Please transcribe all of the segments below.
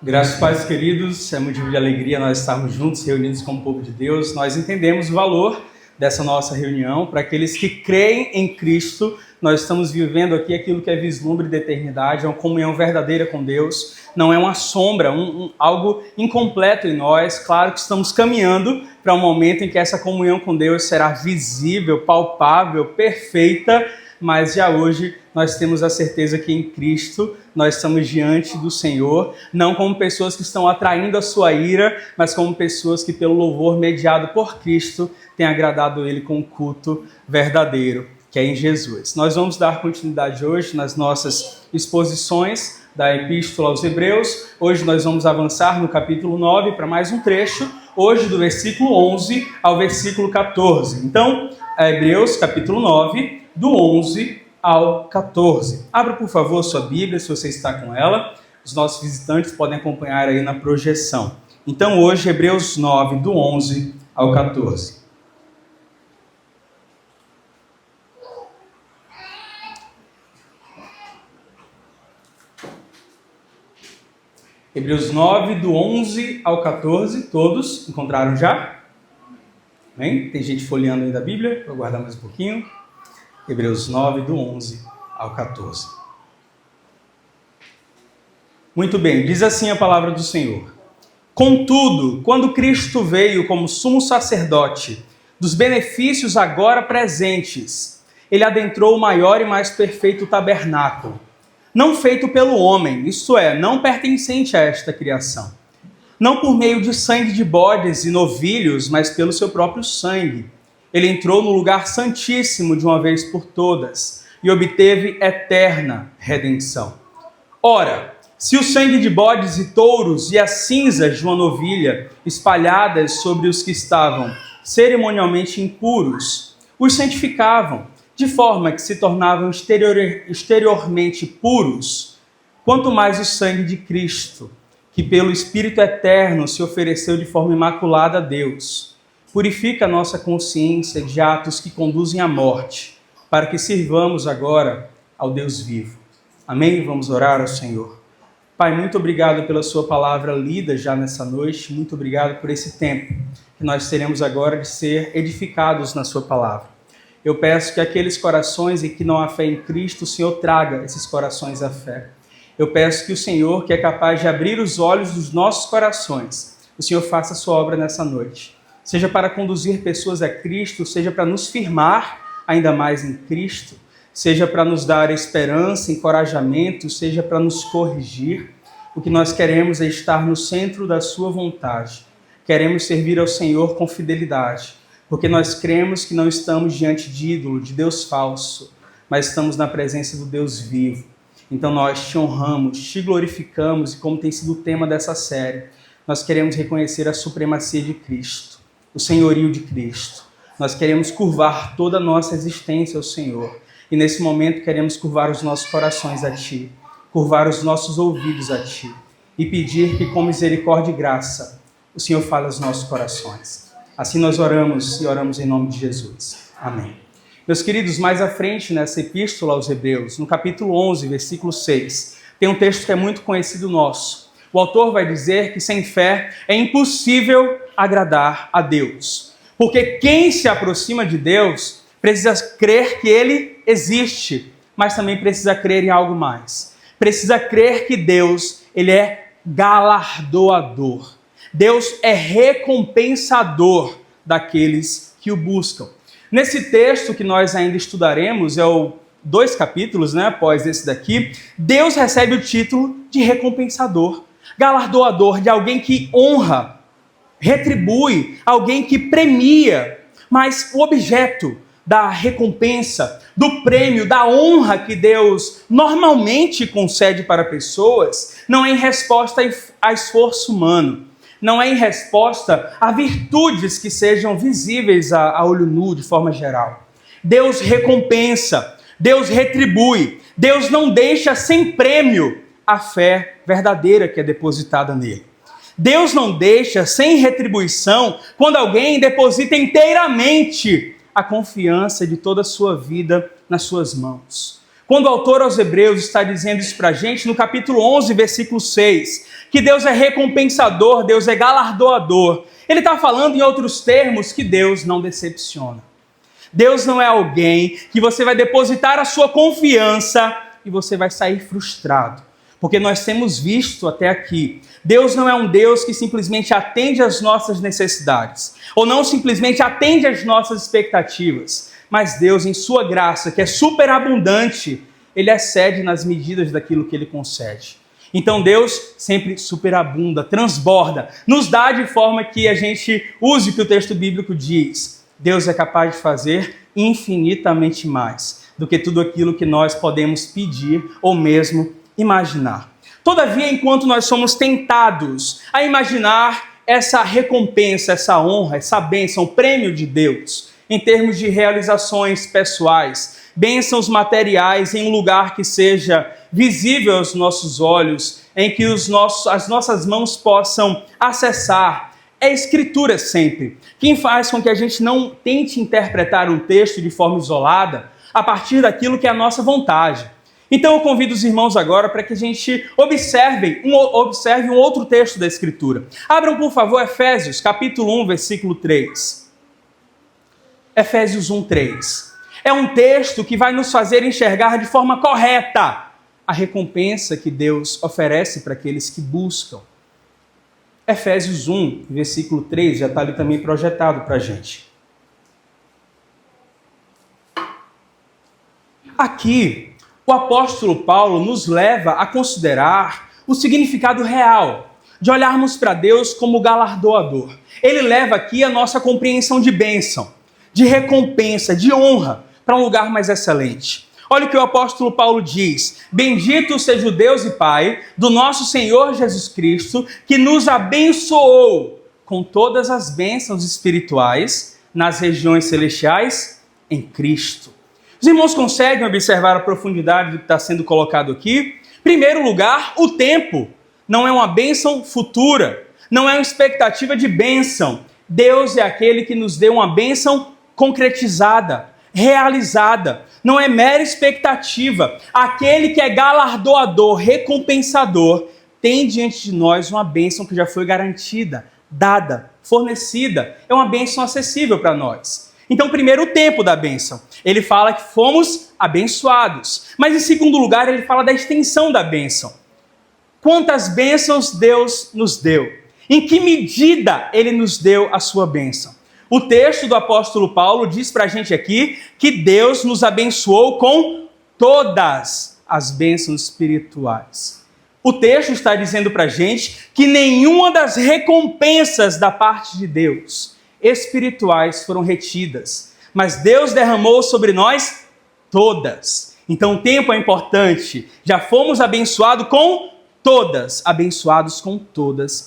Graças e paz, queridos, é motivo de alegria nós estarmos juntos, reunidos como povo de Deus. Nós entendemos o valor dessa nossa reunião. Para aqueles que creem em Cristo, nós estamos vivendo aqui aquilo que é vislumbre da eternidade, é uma comunhão verdadeira com Deus, não é uma sombra, algo incompleto em nós. Claro que estamos caminhando para um momento em que essa comunhão com Deus será visível, palpável, perfeita, mas já hoje nós temos a certeza que em Cristo nós estamos diante do Senhor, não como pessoas que estão atraindo a sua ira, mas como pessoas que pelo louvor mediado por Cristo têm agradado Ele com um culto verdadeiro, que é em Jesus. Nós vamos dar continuidade hoje nas nossas exposições da Epístola aos Hebreus. Hoje nós vamos avançar no capítulo 9 para mais um trecho, hoje do versículo 11 ao versículo 14. Então, Hebreus capítulo 9, do 11 ao 14. Abra, por favor, sua Bíblia, se você está com ela. Os nossos visitantes podem acompanhar aí na projeção. Então, hoje, Hebreus 9, do 11 ao 14. Hebreus 9, do 11 ao 14. Todos encontraram já? Bem, tem gente folheando ainda a Bíblia? Vou aguardar mais um pouquinho. Hebreus 9, do 11 ao 14. Muito bem, diz assim a palavra do Senhor. Contudo, quando Cristo veio como sumo sacerdote dos benefícios agora presentes, ele adentrou o maior e mais perfeito tabernáculo, não feito pelo homem, isto é, não pertencente a esta criação. Não por meio de sangue de bodes e novilhos, mas pelo seu próprio sangue. Ele entrou no lugar santíssimo de uma vez por todas e obteve eterna redenção. Ora, se o sangue de bodes e touros e as cinzas de uma novilha espalhadas sobre os que estavam cerimonialmente impuros os santificavam, de forma que se tornavam exteriormente puros, quanto mais o sangue de Cristo, que pelo Espírito Eterno se ofereceu de forma imaculada a Deus, purifica a nossa consciência de atos que conduzem à morte, para que sirvamos agora ao Deus vivo. Amém? Vamos orar ao Senhor. Pai, muito obrigado pela sua palavra lida já nessa noite. Muito obrigado por esse tempo que nós teremos agora de ser edificados na sua palavra. Eu peço que aqueles corações em que não há fé em Cristo, o Senhor traga esses corações à fé. Eu peço que o Senhor, que é capaz de abrir os olhos dos nossos corações, o Senhor faça a sua obra nessa noite. Seja para conduzir pessoas a Cristo, seja para nos firmar ainda mais em Cristo, seja para nos dar esperança, encorajamento, seja para nos corrigir. O que nós queremos é estar no centro da sua vontade. Queremos servir ao Senhor com fidelidade, porque nós cremos que não estamos diante de ídolo, de Deus falso, mas estamos na presença do Deus vivo. Então nós te honramos, te glorificamos, e como tem sido o tema dessa série, nós queremos reconhecer a supremacia de Cristo, o senhorio de Cristo. Nós queremos curvar toda a nossa existência ao Senhor. E nesse momento queremos curvar os nossos corações a Ti, curvar os nossos ouvidos a Ti e pedir que com misericórdia e graça o Senhor fale aos nossos corações. Assim nós oramos e oramos em nome de Jesus. Amém. Meus queridos, mais à frente nessa epístola aos Hebreus, no capítulo 11, versículo 6, tem um texto que é muito conhecido nosso. O autor vai dizer que sem fé é impossível agradar a Deus. Porque quem se aproxima de Deus precisa crer que Ele existe, mas também precisa crer em algo mais. Precisa crer que Deus, Ele é galardoador. Deus é recompensador daqueles que o buscam. Nesse texto que nós ainda estudaremos, 2 capítulos, após esse daqui, Deus recebe o título de recompensador, galardoador, de alguém que honra, retribui, alguém que premia. Mas o objeto da recompensa, do prêmio, da honra que Deus normalmente concede para pessoas, não é em resposta a esforço humano, não é em resposta a virtudes que sejam visíveis a olho nu de forma geral. Deus recompensa, Deus retribui, Deus não deixa sem prêmio a fé verdadeira que é depositada nele. Deus não deixa sem retribuição quando alguém deposita inteiramente a confiança de toda a sua vida nas suas mãos. Quando o autor aos Hebreus está dizendo isso para a gente, no capítulo 11, versículo 6, que Deus é recompensador, Deus é galardoador, ele está falando em outros termos que Deus não decepciona. Deus não é alguém que você vai depositar a sua confiança e você vai sair frustrado. Porque nós temos visto até aqui, Deus não é um Deus que simplesmente atende às nossas necessidades, ou não simplesmente atende às nossas expectativas, mas Deus, em sua graça, que é superabundante, ele excede nas medidas daquilo que ele concede. Então Deus sempre superabunda, transborda, nos dá de forma que a gente use o que o texto bíblico diz. Deus é capaz de fazer infinitamente mais do que tudo aquilo que nós podemos pedir ou mesmo imaginar. Todavia, enquanto nós somos tentados a imaginar essa recompensa, essa honra, essa bênção, o prêmio de Deus, em termos de realizações pessoais, bênçãos materiais em um lugar que seja visível aos nossos olhos, em que as nossas mãos possam acessar, é a Escritura sempre. Quem faz com que a gente não tente interpretar um texto de forma isolada a partir daquilo que é a nossa vontade. Então eu convido os irmãos agora para que a gente observe um outro texto da Escritura. Abram, por favor, Efésios, capítulo 1, versículo 3. Efésios 1, 3. É um texto que vai nos fazer enxergar de forma correta a recompensa que Deus oferece para aqueles que buscam. Efésios 1, versículo 3, já está ali também projetado para a gente. Aqui, o apóstolo Paulo nos leva a considerar o significado real de olharmos para Deus como galardoador. Ele leva aqui a nossa compreensão de bênção, de recompensa, de honra, para um lugar mais excelente. Olha o que o apóstolo Paulo diz: bendito seja o Deus e Pai do nosso Senhor Jesus Cristo, que nos abençoou com todas as bênçãos espirituais nas regiões celestiais em Cristo. Os irmãos conseguem observar a profundidade do que está sendo colocado aqui? Em primeiro lugar, o tempo não é uma bênção futura, não é uma expectativa de bênção. Deus é aquele que nos deu uma bênção concretizada, realizada. Não é mera expectativa. Aquele que é galardoador, recompensador, tem diante de nós uma bênção que já foi garantida, dada, fornecida. É uma bênção acessível para nós. Então, primeiro, o tempo da bênção. Ele fala que fomos abençoados. Mas, em segundo lugar, ele fala da extensão da bênção. Quantas bênçãos Deus nos deu? Em que medida Ele nos deu a sua bênção? O texto do apóstolo Paulo diz para a gente aqui que Deus nos abençoou com todas as bênçãos espirituais. O texto está dizendo para a gente que nenhuma das recompensas da parte de Deus espirituais foram retidas, mas Deus derramou sobre nós todas. Então o tempo é importante. Já fomos abençoados com todas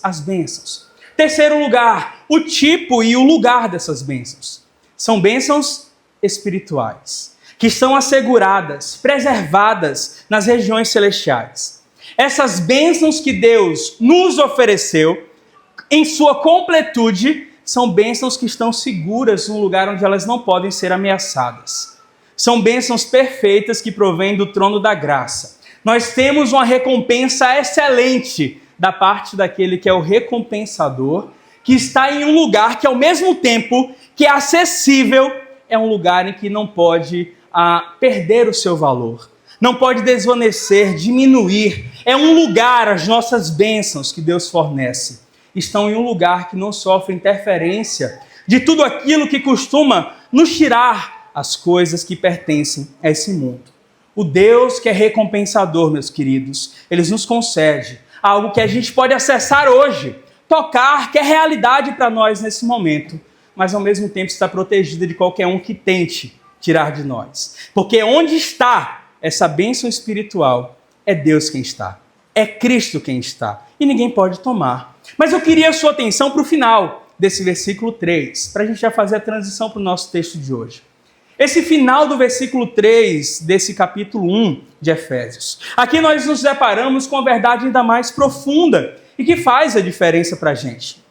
as bênçãos. Terceiro lugar, o tipo e o lugar dessas bênçãos. São bênçãos espirituais, que estão asseguradas, preservadas nas regiões celestiais. Essas bênçãos que Deus nos ofereceu, em sua completude, são bênçãos que estão seguras num lugar onde elas não podem ser ameaçadas. São bênçãos perfeitas que provêm do trono da graça. Nós temos uma recompensa excelente da parte daquele que é o recompensador, que está em um lugar que, ao mesmo tempo que é acessível, é um lugar em que não pode perder o seu valor, não pode desvanecer, diminuir. É um lugar, as nossas bênçãos que Deus fornece, estão em um lugar que não sofre interferência de tudo aquilo que costuma nos tirar as coisas que pertencem a esse mundo. O Deus que é recompensador, meus queridos, Ele nos concede algo que a gente pode acessar hoje, tocar, que é realidade para nós nesse momento, mas ao mesmo tempo está protegida de qualquer um que tente tirar de nós. Porque onde está essa bênção espiritual, é Deus quem está, é Cristo quem está, e ninguém pode tomar. Mas eu queria a sua atenção para o final desse versículo 3, para a gente já fazer a transição para o nosso texto de hoje. Esse final do versículo 3 desse capítulo 1 de Efésios. Aqui nós nos deparamos com a verdade ainda mais profunda e que faz a diferença para a gente.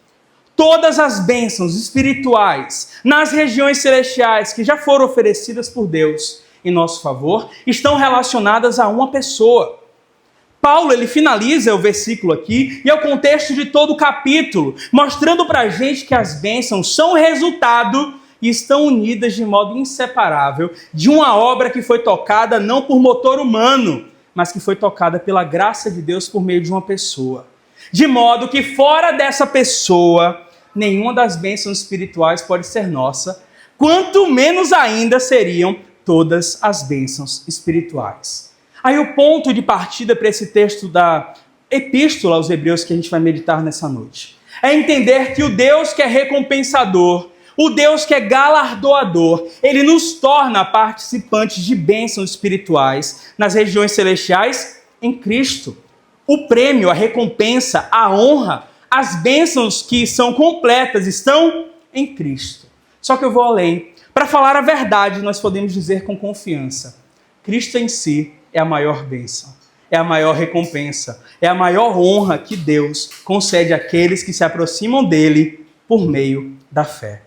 Todas as bênçãos espirituais nas regiões celestiais que já foram oferecidas por Deus em nosso favor estão relacionadas a uma pessoa. Paulo, ele finaliza o versículo aqui e é o contexto de todo o capítulo, mostrando para a gente que as bênçãos são resultado e estão unidas de modo inseparável de uma obra que foi tocada não por motor humano, mas que foi tocada pela graça de Deus por meio de uma pessoa. De modo que fora dessa pessoa, nenhuma das bênçãos espirituais pode ser nossa, quanto menos ainda seriam todas as bênçãos espirituais. Aí o ponto de partida para esse texto da Epístola aos Hebreus que a gente vai meditar nessa noite é entender que o Deus que é recompensador, o Deus que é galardoador, ele nos torna participantes de bênçãos espirituais nas regiões celestiais em Cristo. O prêmio, a recompensa, a honra, as bênçãos que são completas estão em Cristo. Só que eu vou além. Para falar a verdade, nós podemos dizer com confiança: Cristo em si é a maior bênção, é a maior recompensa, é a maior honra que Deus concede àqueles que se aproximam dele por meio da fé.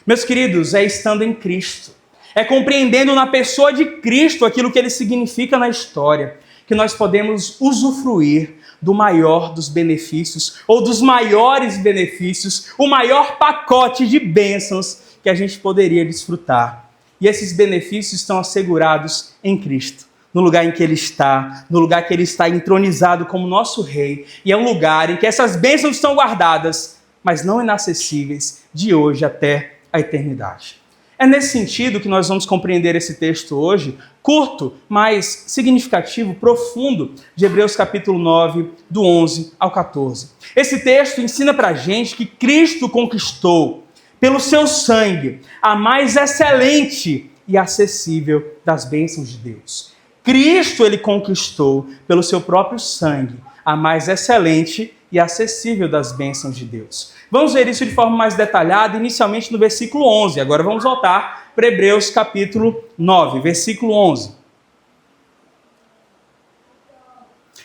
Meus queridos, é estando em Cristo, é compreendendo na pessoa de Cristo aquilo que ele significa na história, que nós podemos usufruir do maior dos benefícios, ou dos maiores benefícios, o maior pacote de bênçãos que a gente poderia desfrutar. E esses benefícios estão assegurados em Cristo, no lugar em que Ele está, no lugar que Ele está entronizado como nosso Rei, e é um lugar em que essas bênçãos estão guardadas, mas não inacessíveis, de hoje até a eternidade. É nesse sentido que nós vamos compreender esse texto hoje, curto, mas significativo, profundo, de Hebreus capítulo 9, do 11 ao 14. Esse texto ensina pra gente que Cristo conquistou, pelo seu sangue, a mais excelente e acessível das bênçãos de Deus. Cristo, ele conquistou, pelo seu próprio sangue, a mais excelente e acessível das bênçãos de Deus. Vamos ver isso de forma mais detalhada, inicialmente no versículo 11. Agora vamos voltar para Hebreus capítulo 9, versículo 11.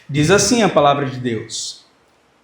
Diz assim a palavra de Deus: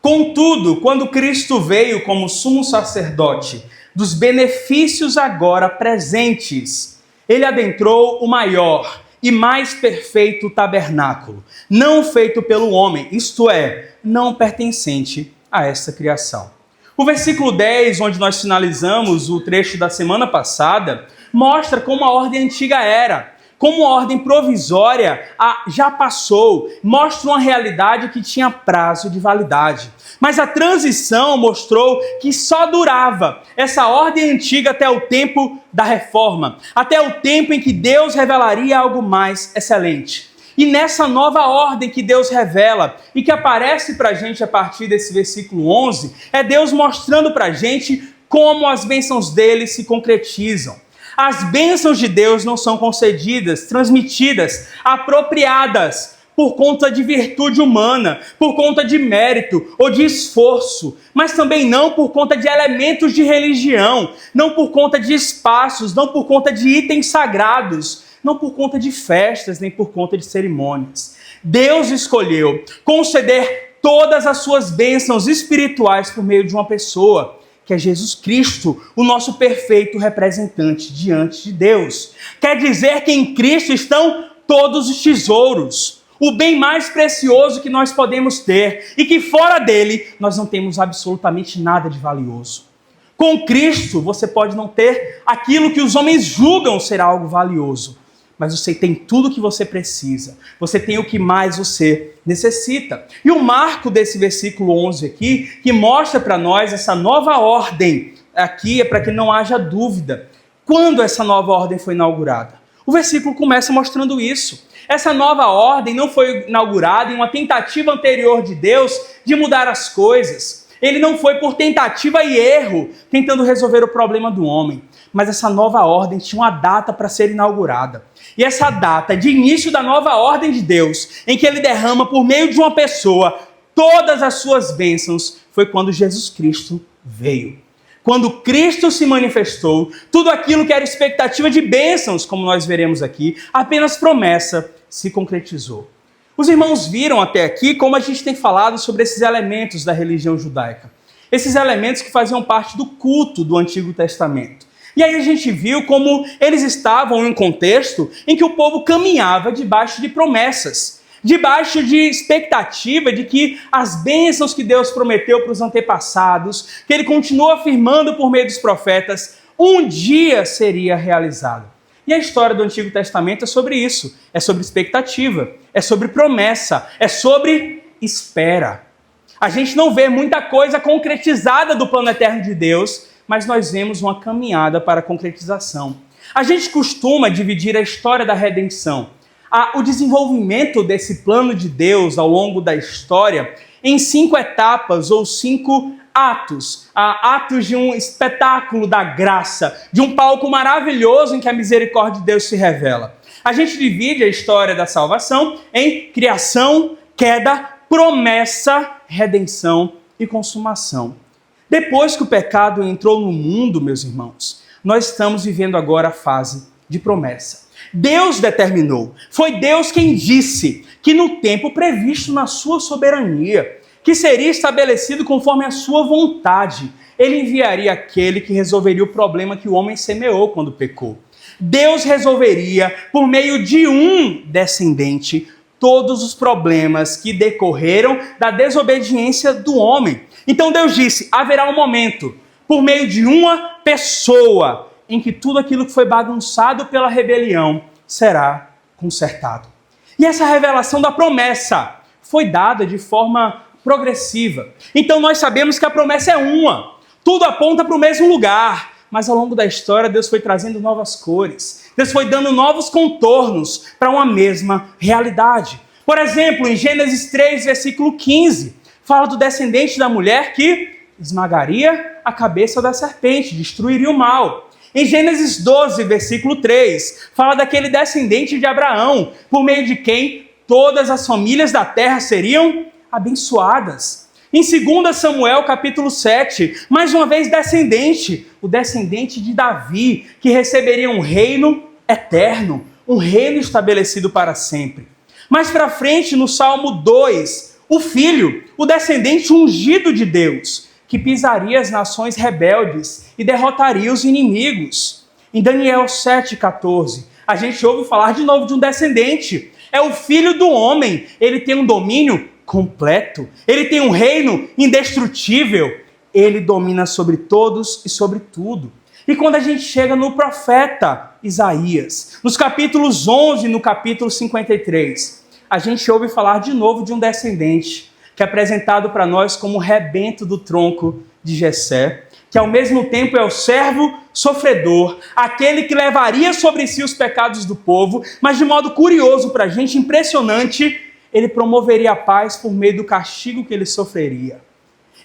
Contudo, quando Cristo veio como sumo sacerdote dos benefícios agora presentes, ele adentrou o maior e mais perfeito tabernáculo, não feito pelo homem, isto é, não pertencente a esta criação. O versículo 10, onde nós finalizamos o trecho da semana passada, mostra como a ordem antiga era, como a ordem provisória já passou, mostra uma realidade que tinha prazo de validade. Mas a transição mostrou que só durava essa ordem antiga até o tempo da reforma, até o tempo em que Deus revelaria algo mais excelente. E nessa nova ordem que Deus revela e que aparece para a gente a partir desse versículo 11, é Deus mostrando para a gente como as bênçãos dele se concretizam. As bênçãos de Deus não são concedidas, transmitidas, apropriadas por conta de virtude humana, por conta de mérito ou de esforço, mas também não por conta de elementos de religião, não por conta de espaços, não por conta de itens sagrados, não por conta de festas, nem por conta de cerimônias. Deus escolheu conceder todas as suas bênçãos espirituais por meio de uma pessoa, que é Jesus Cristo, o nosso perfeito representante diante de Deus. Quer dizer que em Cristo estão todos os tesouros, o bem mais precioso que nós podemos ter, e que fora dele nós não temos absolutamente nada de valioso. Com Cristo você pode não ter aquilo que os homens julgam ser algo valioso, mas você tem tudo o que você precisa, você tem o que mais você necessita. E o marco desse versículo 11 aqui, que mostra para nós essa nova ordem, aqui é para que não haja dúvida. Quando essa nova ordem foi inaugurada? O versículo começa mostrando isso. Essa nova ordem não foi inaugurada em uma tentativa anterior de Deus de mudar as coisas. Ele não foi por tentativa e erro tentando resolver o problema do homem. Mas essa nova ordem tinha uma data para ser inaugurada. E essa data de início da nova ordem de Deus, em que ele derrama por meio de uma pessoa todas as suas bênçãos, foi quando Jesus Cristo veio. Quando Cristo se manifestou, tudo aquilo que era expectativa de bênçãos, como nós veremos aqui, apenas promessa, se concretizou. Os irmãos viram até aqui como a gente tem falado sobre esses elementos da religião judaica. Esses elementos que faziam parte do culto do Antigo Testamento. E aí a gente viu como eles estavam em um contexto em que o povo caminhava debaixo de promessas, debaixo de expectativa de que as bênçãos que Deus prometeu para os antepassados, que ele continuou afirmando por meio dos profetas, um dia seria realizado. E a história do Antigo Testamento é sobre isso, é sobre expectativa, é sobre promessa, é sobre espera. A gente não vê muita coisa concretizada do plano eterno de Deus, mas nós vemos uma caminhada para a concretização. A gente costuma dividir a história da redenção, o desenvolvimento desse plano de Deus ao longo da história, em 5 etapas ou 5 atos. Atos de um espetáculo da graça, de um palco maravilhoso em que a misericórdia de Deus se revela. A gente divide a história da salvação em criação, queda, promessa, redenção e consumação. Depois que o pecado entrou no mundo, meus irmãos, nós estamos vivendo agora a fase de promessa. Deus determinou, foi Deus quem disse que no tempo previsto na sua soberania, que seria estabelecido conforme a sua vontade, ele enviaria aquele que resolveria o problema que o homem semeou quando pecou. Deus resolveria, por meio de um descendente, todos os problemas que decorreram da desobediência do homem. Então Deus disse, haverá um momento, por meio de uma pessoa, em que tudo aquilo que foi bagunçado pela rebelião será consertado. E essa revelação da promessa foi dada de forma progressiva. Então nós sabemos que a promessa é uma, tudo aponta para o mesmo lugar, mas ao longo da história Deus foi trazendo novas cores, Deus foi dando novos contornos para uma mesma realidade. Por exemplo, em Gênesis 3, versículo 15, fala do descendente da mulher que esmagaria a cabeça da serpente, destruiria o mal. Em Gênesis 12, versículo 3, fala daquele descendente de Abraão, por meio de quem todas as famílias da terra seriam abençoadas. Em 2 Samuel, capítulo 7, mais uma vez descendente, o descendente de Davi, que receberia um reino eterno, um reino estabelecido para sempre. Mais para frente, no Salmo 2, o filho, o descendente ungido de Deus, que pisaria as nações rebeldes e derrotaria os inimigos. Em Daniel 7,14, a gente ouve falar de novo de um descendente. É o filho do homem, ele tem um domínio completo, ele tem um reino indestrutível, ele domina sobre todos e sobre tudo. E quando a gente chega no profeta Isaías, nos capítulos 11 e no capítulo 53, a gente ouve falar de novo de um descendente, que é apresentado para nós como o rebento do tronco de Jessé, que ao mesmo tempo é o servo sofredor, aquele que levaria sobre si os pecados do povo, mas de modo curioso para a gente, impressionante, ele promoveria a paz por meio do castigo que ele sofreria.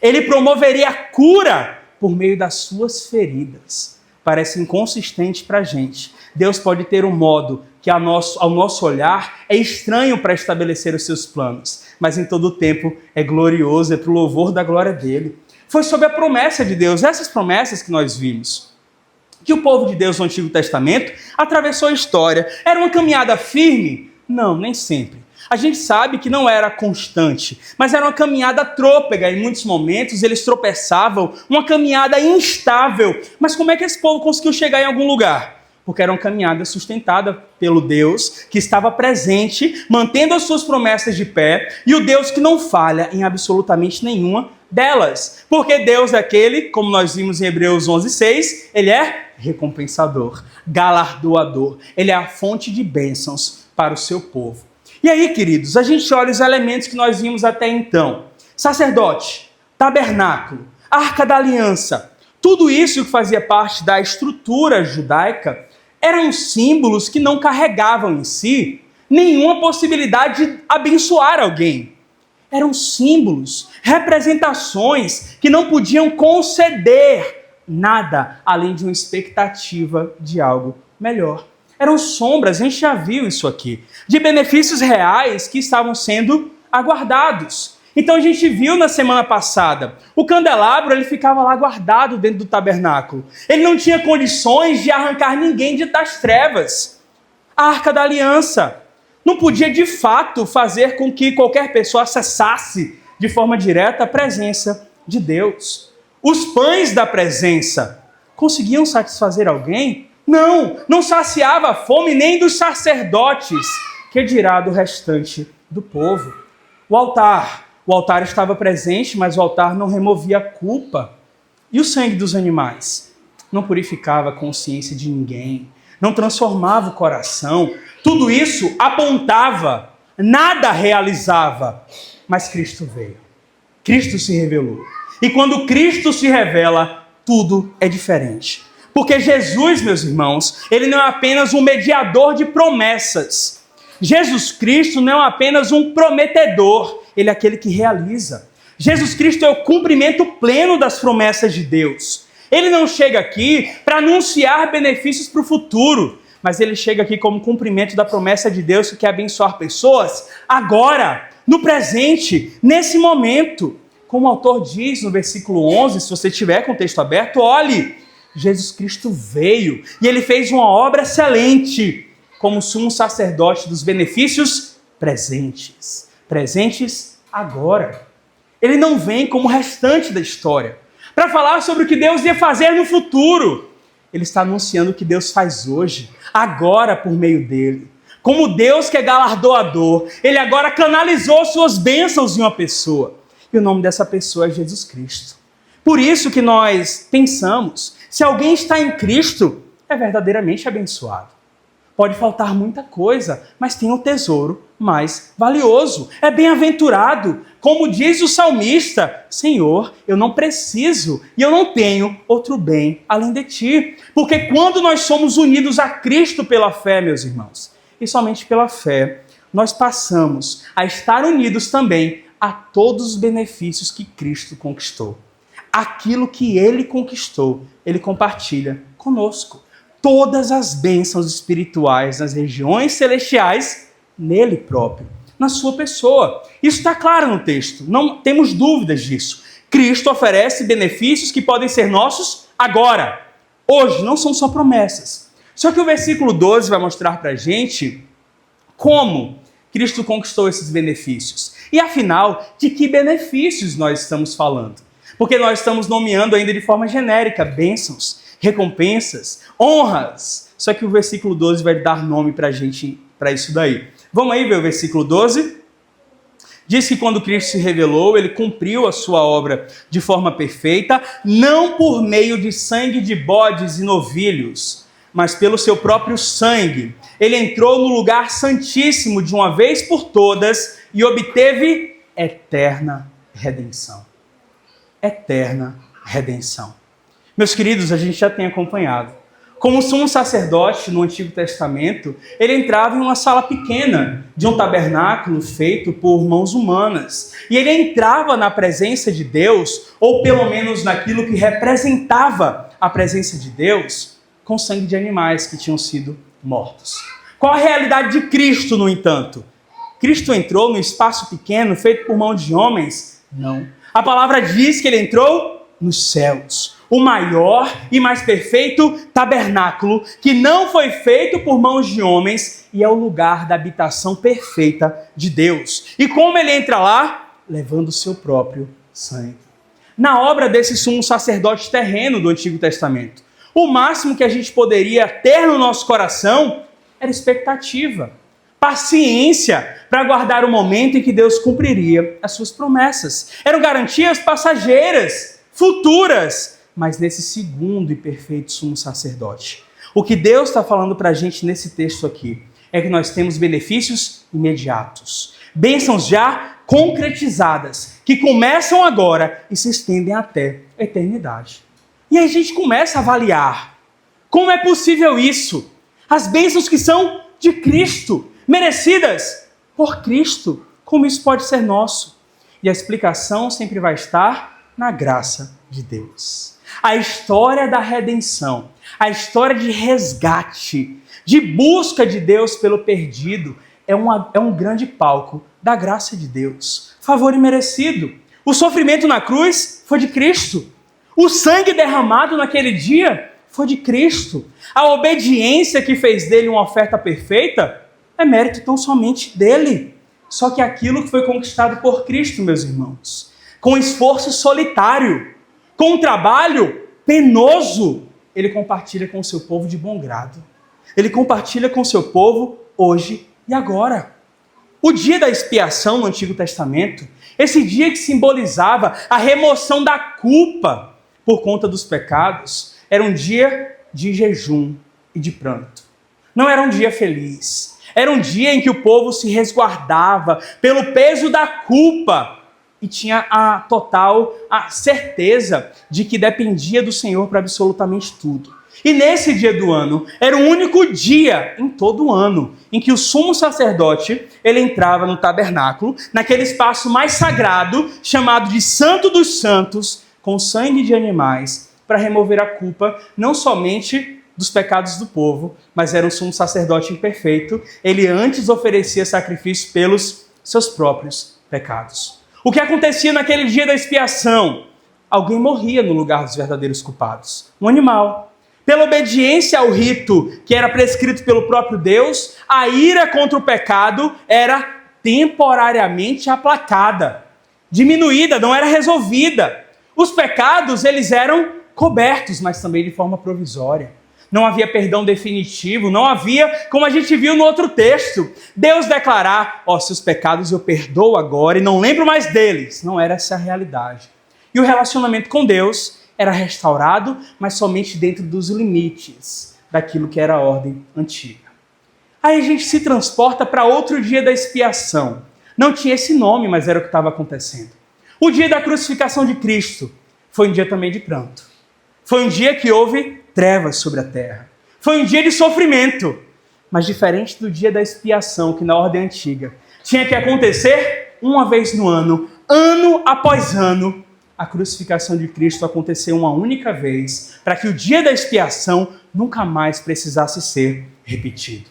Ele promoveria a cura por meio das suas feridas. Parece inconsistente para a gente. Deus pode ter um modo que ao nosso olhar é estranho para estabelecer os seus planos, mas em todo o tempo é glorioso, é para o louvor da glória dele. Foi sob a promessa de Deus, essas promessas que nós vimos, que o povo de Deus no Antigo Testamento atravessou a história. Era uma caminhada firme? Não, nem sempre. A gente sabe que não era constante, mas era uma caminhada trôpega. Em muitos momentos eles tropeçavam, uma caminhada instável. Mas como é que esse povo conseguiu chegar em algum lugar? Porque era uma caminhada sustentada pelo Deus que estava presente, mantendo as suas promessas de pé, e o Deus que não falha em absolutamente nenhuma delas. Porque Deus é aquele, como nós vimos em Hebreus 11:6, ele é recompensador, galardoador. Ele é a fonte de bênçãos para o seu povo. E aí, queridos, a gente olha os elementos que nós vimos até então. Sacerdote, tabernáculo, arca da aliança, tudo isso que fazia parte da estrutura judaica eram símbolos que não carregavam em si nenhuma possibilidade de abençoar alguém. Eram símbolos, representações que não podiam conceder nada além de uma expectativa de algo melhor. Eram sombras, a gente já viu isso aqui, de benefícios reais que estavam sendo aguardados. Então a gente viu na semana passada, o candelabro ele ficava lá guardado dentro do tabernáculo. Ele não tinha condições de arrancar ninguém das trevas. A arca da aliança não podia de fato fazer com que qualquer pessoa acessasse de forma direta a presença de Deus. Os pães da presença conseguiam satisfazer alguém? Não, não saciava a fome nem dos sacerdotes, que dirá do restante do povo. O altar estava presente, mas o altar não removia a culpa. E o sangue dos animais? Não purificava a consciência de ninguém, não transformava o coração. Tudo isso apontava, nada realizava. Mas Cristo veio. Cristo se revelou. E quando Cristo se revela, tudo é diferente. Porque Jesus, meus irmãos, ele não é apenas um mediador de promessas. Jesus Cristo não é apenas um prometedor, ele é aquele que realiza. Jesus Cristo é o cumprimento pleno das promessas de Deus. Ele não chega aqui para anunciar benefícios para o futuro, mas ele chega aqui como cumprimento da promessa de Deus que quer abençoar pessoas agora, no presente, nesse momento. Como o autor diz no versículo 11, se você tiver com o texto aberto, olhe, Jesus Cristo veio e ele fez uma obra excelente como sumo sacerdote dos benefícios presentes. Presentes agora. Ele não vem como o restante da história para falar sobre o que Deus ia fazer no futuro. Ele está anunciando o que Deus faz hoje, agora por meio dele. Como Deus que é galardoador, ele agora canalizou suas bênçãos em uma pessoa. E o nome dessa pessoa é Jesus Cristo. Por isso que nós pensamos, se alguém está em Cristo, é verdadeiramente abençoado. Pode faltar muita coisa, mas tem um tesouro mais valioso. É bem-aventurado, como diz o salmista: Senhor, eu não preciso e eu não tenho outro bem além de ti. Porque quando nós somos unidos a Cristo pela fé, meus irmãos, e somente pela fé, nós passamos a estar unidos também a todos os benefícios que Cristo conquistou. Aquilo que ele conquistou, ele compartilha conosco. Todas as bênçãos espirituais nas regiões celestiais, nele próprio, na sua pessoa. Isso está claro no texto, não temos dúvidas disso. Cristo oferece benefícios que podem ser nossos agora, hoje, não são só promessas. Só que o versículo 12 vai mostrar para a gente como Cristo conquistou esses benefícios. E afinal, de que benefícios nós estamos falando? Porque nós estamos nomeando ainda de forma genérica bênçãos, recompensas, honras. Só que o versículo 12 vai dar nome para a gente, para isso daí. Vamos aí ver o versículo 12? Diz que quando Cristo se revelou, ele cumpriu a sua obra de forma perfeita, não por meio de sangue de bodes e novilhos, mas pelo seu próprio sangue. Ele entrou no lugar santíssimo de uma vez por todas e obteve eterna redenção. Eterna redenção. Meus queridos, a gente já tem acompanhado. Como sumo sacerdote no Antigo Testamento, ele entrava em uma sala pequena de um tabernáculo feito por mãos humanas. E ele entrava na presença de Deus, ou pelo menos naquilo que representava a presença de Deus, com sangue de animais que tinham sido mortos. Qual a realidade de Cristo, no entanto? Cristo entrou num espaço pequeno feito por mãos de homens? Não. A palavra diz que ele entrou nos céus. O maior e mais perfeito tabernáculo que não foi feito por mãos de homens e é o lugar da habitação perfeita de Deus. E como ele entra lá? Levando o seu próprio sangue. Na obra desse sumo sacerdote terreno do Antigo Testamento, o máximo que a gente poderia ter no nosso coração era expectativa, paciência para aguardar o momento em que Deus cumpriria as suas promessas. Eram garantias passageiras, futuras, mas nesse segundo e perfeito sumo sacerdote. O que Deus está falando para a gente nesse texto aqui é que nós temos benefícios imediatos, bênçãos já concretizadas, que começam agora e se estendem até a eternidade. E aí a gente começa a avaliar como é possível isso. As bênçãos que são de Cristo, merecidas por Cristo, como isso pode ser nosso? E a explicação sempre vai estar na graça de Deus. A história da redenção, a história de resgate, de busca de Deus pelo perdido, é um grande palco da graça de Deus. Favor imerecido. O sofrimento na cruz foi de Cristo. O sangue derramado naquele dia foi de Cristo. A obediência que fez dele uma oferta perfeita é mérito tão somente dele. Só que aquilo que foi conquistado por Cristo, meus irmãos, com esforço solitário, com um trabalho penoso, Ele compartilha com o seu povo de bom grado. Ele compartilha com o seu povo hoje e agora. O dia da expiação no Antigo Testamento, esse dia que simbolizava a remoção da culpa por conta dos pecados, era um dia de jejum e de pranto. Não era um dia feliz. Era um dia em que o povo se resguardava pelo peso da culpa e tinha a certeza de que dependia do Senhor para absolutamente tudo. E nesse dia do ano, era o único dia em todo o ano em que o sumo sacerdote, ele entrava no tabernáculo, naquele espaço mais sagrado, chamado de Santo dos Santos, com sangue de animais, para remover a culpa, não somente dos pecados do povo, mas era um sumo sacerdote imperfeito. Ele antes oferecia sacrifício pelos seus próprios pecados. O que acontecia naquele dia da expiação? Alguém morria no lugar dos verdadeiros culpados. Um animal. Pela obediência ao rito que era prescrito pelo próprio Deus, a ira contra o pecado era temporariamente aplacada, diminuída, não era resolvida. Os pecados, eles eram cobertos, mas também de forma provisória. Não havia perdão definitivo, não havia, como a gente viu no outro texto, Deus declarar, seus pecados eu perdoo agora e não lembro mais deles. Não era essa a realidade. E o relacionamento com Deus era restaurado, mas somente dentro dos limites daquilo que era a ordem antiga. Aí a gente se transporta para outro dia da expiação. Não tinha esse nome, mas era o que estava acontecendo. O dia da crucificação de Cristo foi um dia também de pranto. Foi um dia que houve trevas sobre a terra. Foi um dia de sofrimento. Mas diferente do dia da expiação, que na ordem antiga tinha que acontecer uma vez no ano, ano após ano, a crucificação de Cristo aconteceu uma única vez, para que o dia da expiação nunca mais precisasse ser repetido.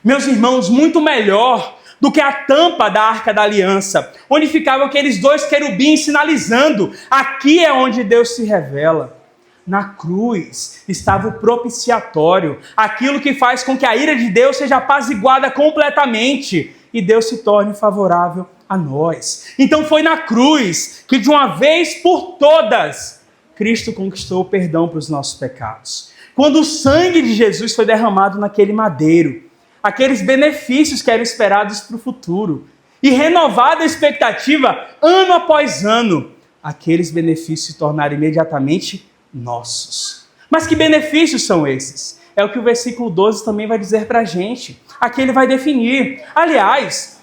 Meus irmãos, muito melhor do que a tampa da Arca da Aliança, onde ficavam aqueles dois querubins sinalizando, aqui é onde Deus se revela. Na cruz estava o propiciatório, aquilo que faz com que a ira de Deus seja apaziguada completamente e Deus se torne favorável a nós. Então foi na cruz que de uma vez por todas Cristo conquistou o perdão para os nossos pecados. Quando o sangue de Jesus foi derramado naquele madeiro, aqueles benefícios que eram esperados para o futuro e renovada a expectativa ano após ano, aqueles benefícios se tornaram imediatamente nossos. Mas que benefícios são esses? É o que o versículo 12 também vai dizer para a gente. Aqui ele vai definir. Aliás,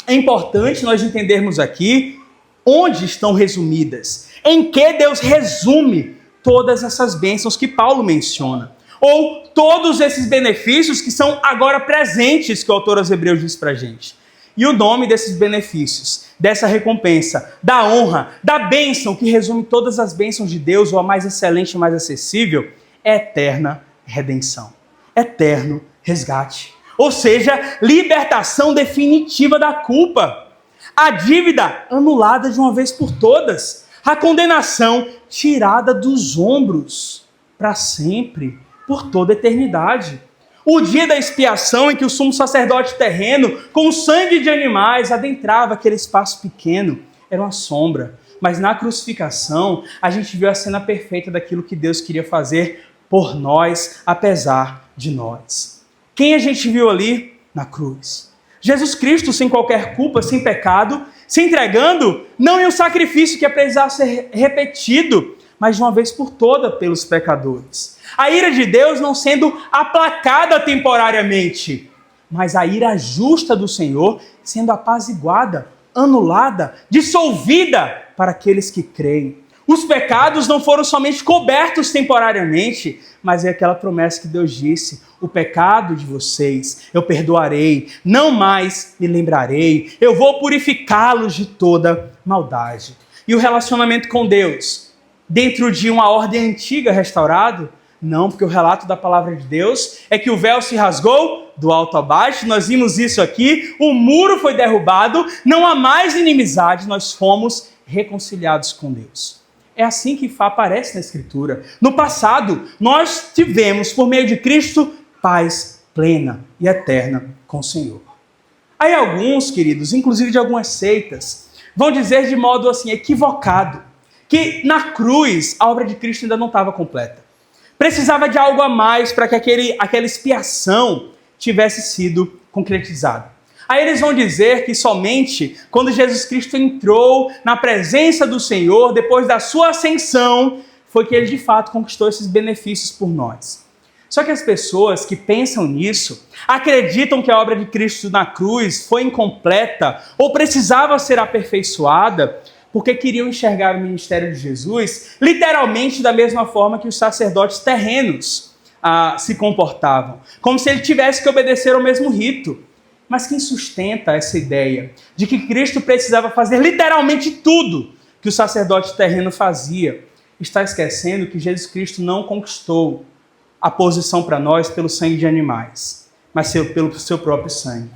é importante nós entendermos aqui onde estão resumidas, em que Deus resume todas essas bênçãos que Paulo menciona, ou todos esses benefícios que são agora presentes que o autor aos Hebreus diz para a gente. E o nome desses benefícios, dessa recompensa, da honra, da bênção, que resume todas as bênçãos de Deus, ou a mais excelente e mais acessível, é eterna redenção, eterno resgate. Ou seja, libertação definitiva da culpa, a dívida anulada de uma vez por todas, a condenação tirada dos ombros para sempre, por toda a eternidade. O dia da expiação em que o sumo sacerdote terreno, com o sangue de animais, adentrava aquele espaço pequeno, era uma sombra. Mas na crucificação, a gente viu a cena perfeita daquilo que Deus queria fazer por nós, apesar de nós. Quem a gente viu ali? Na cruz. Jesus Cristo, sem qualquer culpa, sem pecado, se entregando, não em um sacrifício que ia precisar ser repetido, mas de uma vez por todas pelos pecadores. A ira de Deus não sendo aplacada temporariamente, mas a ira justa do Senhor sendo apaziguada, anulada, dissolvida para aqueles que creem. Os pecados não foram somente cobertos temporariamente, mas é aquela promessa que Deus disse: o pecado de vocês eu perdoarei, não mais me lembrarei, eu vou purificá-los de toda maldade. E o relacionamento com Deus, dentro de uma ordem antiga restaurado? Não, porque o relato da palavra de Deus é que o véu se rasgou do alto a baixo, nós vimos isso aqui, o muro foi derrubado, não há mais inimizade, nós fomos reconciliados com Deus. É assim que aparece na Escritura. No passado, nós tivemos, por meio de Cristo, paz plena e eterna com o Senhor. Aí alguns, queridos, inclusive de algumas seitas, vão dizer de modo assim equivocado, que na cruz a obra de Cristo ainda não estava completa. precisava de algo a mais para que aquela expiação tivesse sido concretizada. Aí eles vão dizer que somente quando Jesus Cristo entrou na presença do Senhor, depois da sua ascensão, foi que ele de fato conquistou esses benefícios por nós. Só que as pessoas que pensam nisso, acreditam que a obra de Cristo na cruz foi incompleta ou precisava ser aperfeiçoada, porque queriam enxergar o ministério de Jesus literalmente da mesma forma que os sacerdotes terrenos se comportavam, como se ele tivesse que obedecer ao mesmo rito. Mas quem sustenta essa ideia de que Cristo precisava fazer literalmente tudo que o sacerdote terreno fazia, está esquecendo que Jesus Cristo não conquistou a posição para nós pelo sangue de animais, mas pelo seu próprio sangue.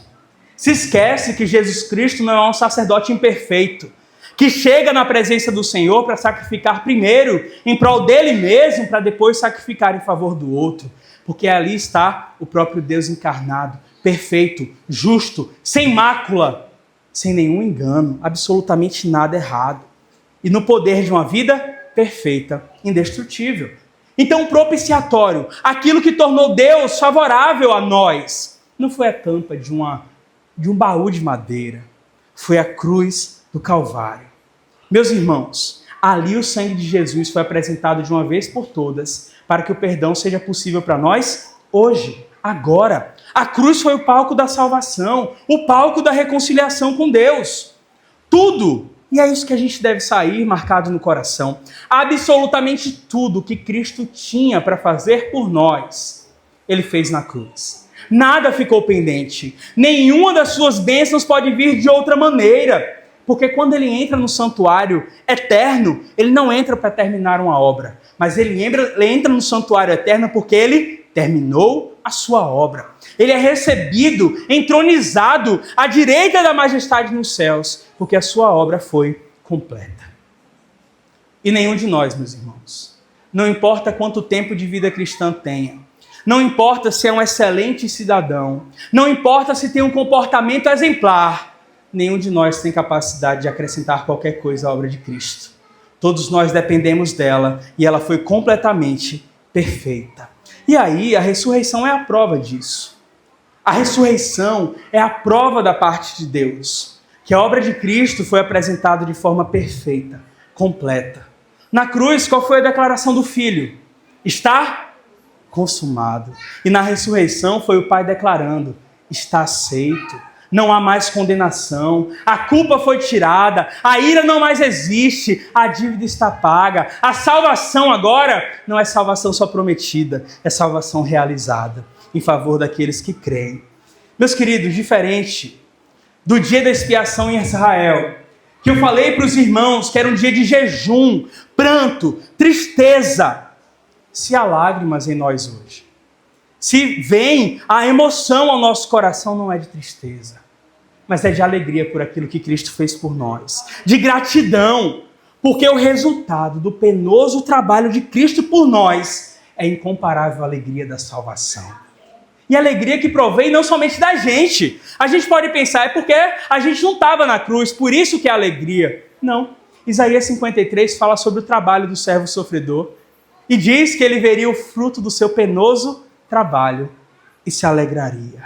Se esquece que Jesus Cristo não é um sacerdote imperfeito, que chega na presença do Senhor para sacrificar primeiro em prol dele mesmo, para depois sacrificar em favor do outro, porque ali está o próprio Deus encarnado, perfeito, justo, sem mácula, sem nenhum engano, absolutamente nada errado, e no poder de uma vida perfeita, indestrutível. Então, o propiciatório, aquilo que tornou Deus favorável a nós, não foi a tampa de um baú de madeira, foi a cruz do Calvário. Meus irmãos, ali o sangue de Jesus foi apresentado de uma vez por todas, para que o perdão seja possível para nós hoje, agora. A cruz foi o palco da salvação, o palco da reconciliação com Deus. Tudo, e é isso que a gente deve sair marcado no coração, absolutamente tudo que Cristo tinha para fazer por nós, ele fez na cruz. Nada ficou pendente, nenhuma das suas bênçãos pode vir de outra maneira, porque quando ele entra no santuário eterno, ele não entra para terminar uma obra, mas ele entra no santuário eterno porque ele terminou a sua obra. Ele é recebido, entronizado à direita da majestade nos céus, porque a sua obra foi completa. E nenhum de nós, meus irmãos, não importa quanto tempo de vida cristã tenha, não importa se é um excelente cidadão, não importa se tem um comportamento exemplar, nenhum de nós tem capacidade de acrescentar qualquer coisa à obra de Cristo. Todos nós dependemos dela e ela foi completamente perfeita. E aí, a ressurreição é a prova disso. A ressurreição é a prova da parte de Deus, que a obra de Cristo foi apresentada de forma perfeita, completa. Na cruz, qual foi a declaração do Filho? Está consumado. E na ressurreição foi o Pai declarando, está aceito. Não há mais condenação, a culpa foi tirada, a ira não mais existe, a dívida está paga. A salvação agora não é salvação só prometida, é salvação realizada em favor daqueles que creem. Meus queridos, diferente do dia da expiação em Israel, que eu falei para os irmãos que era um dia de jejum, pranto, tristeza, se há lágrimas em nós hoje, se vem a emoção ao nosso coração, não é de tristeza, mas é de alegria por aquilo que Cristo fez por nós, de gratidão, porque o resultado do penoso trabalho de Cristo por nós é a incomparável alegria da salvação. E alegria que provém não somente da gente. A gente pode pensar, é porque a gente não estava na cruz, por isso que é alegria. Não. Isaías 53 fala sobre o trabalho do servo sofredor e diz que ele veria o fruto do seu penoso trabalho e se alegraria.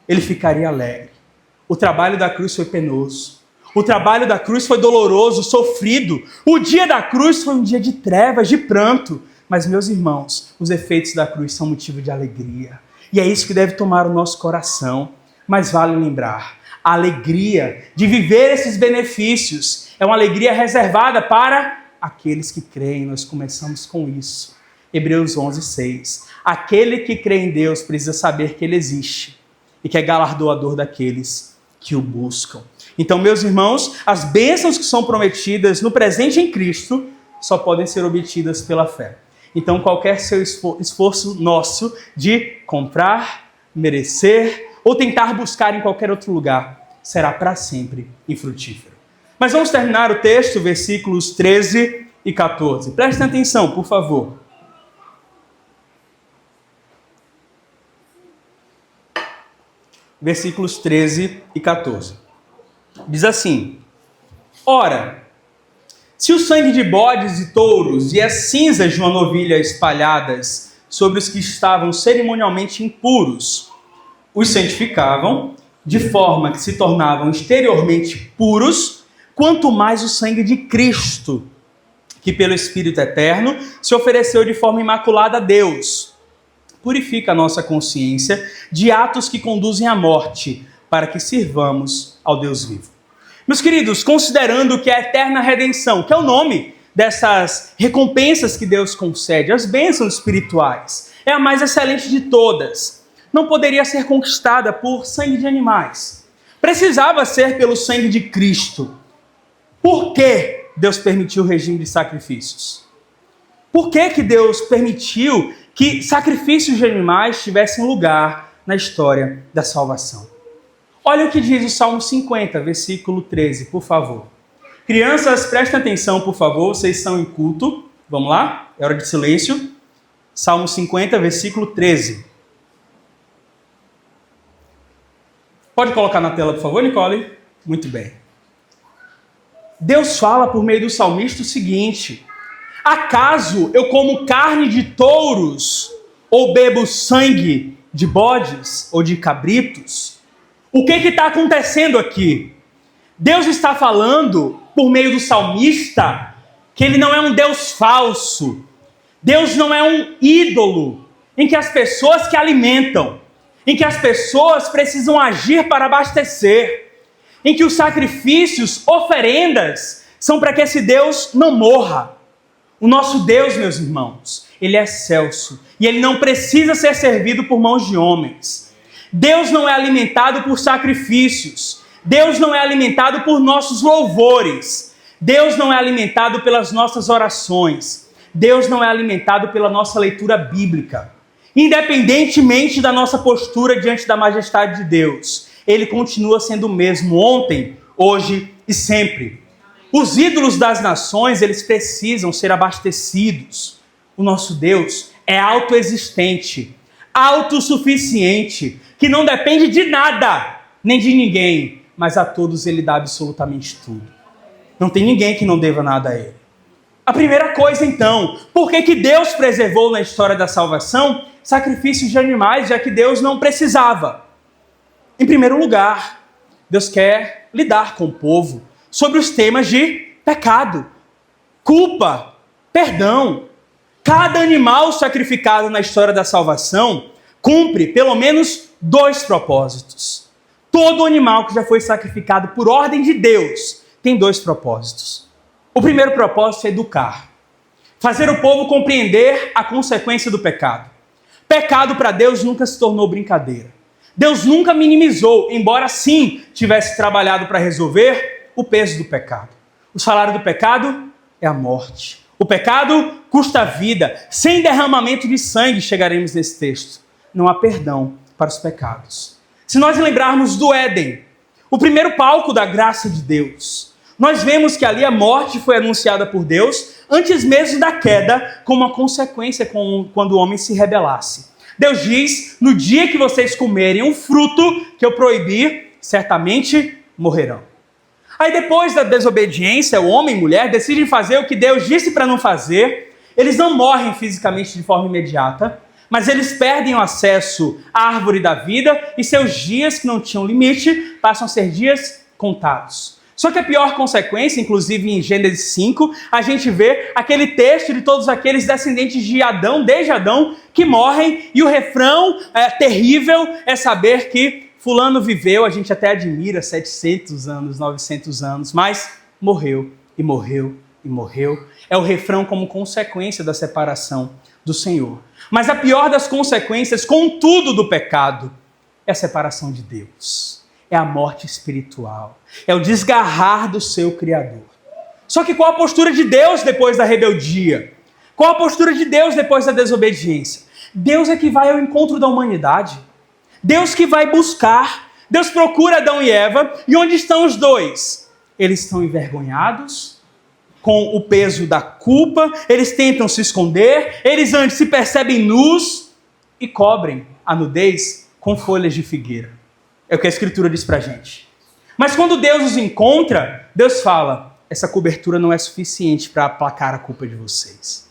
Ele ficaria alegre. O trabalho da cruz foi penoso. O trabalho da cruz foi doloroso, sofrido. O dia da cruz foi um dia de trevas, de pranto. Mas, meus irmãos, os efeitos da cruz são motivo de alegria. E é isso que deve tomar o nosso coração. Mas vale lembrar, a alegria de viver esses benefícios é uma alegria reservada para aqueles que creem. Nós começamos com isso. Hebreus 11:6. Aquele que crê em Deus precisa saber que Ele existe e que é galardoador daqueles que o buscam. Então, meus irmãos, as bênçãos que são prometidas no presente em Cristo só podem ser obtidas pela fé. Então, qualquer seu esforço nosso de comprar, merecer ou tentar buscar em qualquer outro lugar será para sempre infrutífero. Mas vamos terminar o texto, versículos 13 e 14. Prestem atenção, por favor. Versículos 13 e 14. Diz assim: Ora, se o sangue de bodes e touros e as cinzas de uma novilha espalhadas sobre os que estavam cerimonialmente impuros. Os santificavam, de forma que se tornavam exteriormente puros, quanto mais o sangue de Cristo, que pelo Espírito Eterno se ofereceu de forma imaculada a Deus. Purifica a nossa consciência de atos que conduzem à morte, para que sirvamos ao Deus vivo. Meus queridos, considerando que a eterna redenção, que é o nome dessas recompensas que Deus concede, as bênçãos espirituais, é a mais excelente de todas, não poderia ser conquistada por sangue de animais. Precisava ser pelo sangue de Cristo. Por que Deus permitiu o regime de sacrifícios? Por que Deus permitiu que sacrifícios de animais tivessem lugar na história da salvação? Olha o que diz o Salmo 50, versículo 13, por favor. Crianças, prestem atenção, por favor, vocês estão em culto. Vamos lá? É hora de silêncio. Salmo 50, versículo 13. Pode colocar na tela, por favor, Nicole? Muito bem. Deus fala por meio do salmista o seguinte: acaso eu como carne de touros ou bebo sangue de bodes ou de cabritos? O que está acontecendo aqui? Deus está falando por meio do salmista que ele não é um Deus falso. Deus não é um ídolo em que as pessoas que alimentam, em que as pessoas precisam agir para abastecer, em que os sacrifícios, oferendas, são para que esse Deus não morra. O nosso Deus, meus irmãos, ele é excelso e ele não precisa ser servido por mãos de homens. Deus não é alimentado por sacrifícios. Deus não é alimentado por nossos louvores. Deus não é alimentado pelas nossas orações. Deus não é alimentado pela nossa leitura bíblica. Independentemente da nossa postura diante da majestade de Deus, ele continua sendo o mesmo ontem, hoje e sempre. Os ídolos das nações, eles precisam ser abastecidos. O nosso Deus é autoexistente, autossuficiente, que não depende de nada, nem de ninguém, mas a todos ele dá absolutamente tudo. Não tem ninguém que não deva nada a ele. A primeira coisa, então, por que Deus preservou na história da salvação sacrifícios de animais, já que Deus não precisava? Em primeiro lugar, Deus quer lidar com o povo sobre os temas de pecado, culpa, perdão. Cada animal sacrificado na história da salvação cumpre pelo menos 2 propósitos. Todo animal que já foi sacrificado por ordem de Deus tem 2 propósitos. O primeiro propósito é educar. Fazer o povo compreender a consequência do pecado. Pecado para Deus nunca se tornou brincadeira. Deus nunca minimizou, embora sim tivesse trabalhado para resolver o peso do pecado. O salário do pecado é a morte. O pecado custa a vida. Sem derramamento de sangue, chegaremos nesse texto. Não há perdão para os pecados. Se nós lembrarmos do Éden, o primeiro palco da graça de Deus, nós vemos que ali a morte foi anunciada por Deus antes mesmo da queda, como uma consequência quando o homem se rebelasse. Deus diz: no dia que vocês comerem um fruto que eu proibi, certamente morrerão. Aí depois da desobediência, o homem e a mulher decidem fazer o que Deus disse para não fazer. Eles não morrem fisicamente de forma imediata, mas eles perdem o acesso à árvore da vida e seus dias, que não tinham limite, passam a ser dias contados. Só que a pior consequência, inclusive em Gênesis 5, a gente vê aquele texto de todos aqueles descendentes de Adão, desde Adão, que morrem, e o refrão terrível é saber que fulano viveu, a gente até admira, 700 anos, 900 anos, mas morreu, e morreu, e morreu. É o refrão como consequência da separação do Senhor. Mas a pior das consequências, contudo, do pecado, é a separação de Deus. É a morte espiritual. É o desgarrar do seu Criador. Só que qual a postura de Deus depois da rebeldia? Qual a postura de Deus depois da desobediência? Deus é que vai ao encontro da humanidade. Deus que vai buscar. Deus procura Adão e Eva. E onde estão os dois? Eles estão envergonhados, com o peso da culpa. Eles tentam se esconder. Eles antes se percebem nus e cobrem a nudez com folhas de figueira. É o que a Escritura diz pra gente. Mas quando Deus os encontra, Deus fala: essa cobertura não é suficiente para aplacar a culpa de vocês.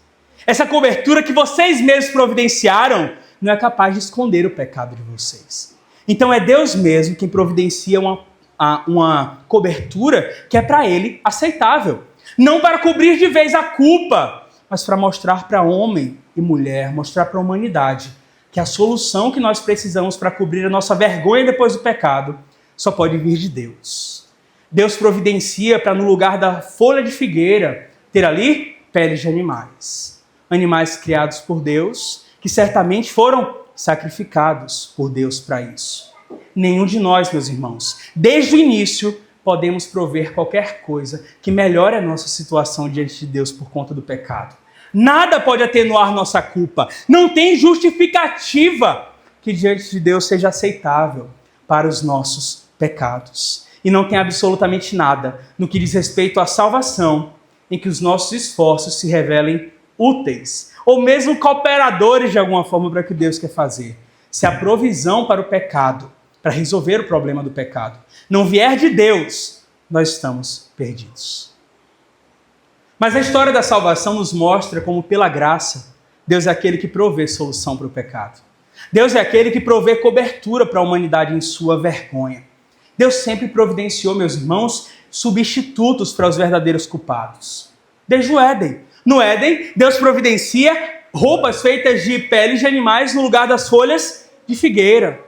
essa cobertura que vocês mesmos providenciaram, não é capaz de esconder o pecado de vocês. Então é Deus mesmo quem providencia uma cobertura que é para ele aceitável. Não para cobrir de vez a culpa, mas para mostrar para homem e mulher, mostrar para a humanidade que a solução que nós precisamos para cobrir a nossa vergonha depois do pecado só pode vir de Deus. Deus providencia para, no lugar da folha de figueira, ter ali peles de animais. Animais criados por Deus, que certamente foram sacrificados por Deus para isso. Nenhum de nós, meus irmãos, desde o início, podemos prover qualquer coisa que melhore a nossa situação diante de Deus por conta do pecado. Nada pode atenuar nossa culpa. Não tem justificativa que diante de Deus seja aceitável para os nossos pecados. E não tem absolutamente nada no que diz respeito à salvação em que os nossos esforços se revelem úteis, ou mesmo cooperadores de alguma forma para o que Deus quer fazer. Se a provisão para o pecado, para resolver o problema do pecado, não vier de Deus, nós estamos perdidos. Mas a história da salvação nos mostra como, pela graça, Deus é aquele que provê solução para o pecado. Deus é aquele que provê cobertura para a humanidade em sua vergonha. Deus sempre providenciou, meus irmãos, substitutos para os verdadeiros culpados. Desde o Éden. No Éden, Deus providencia roupas feitas de peles de animais no lugar das folhas de figueira.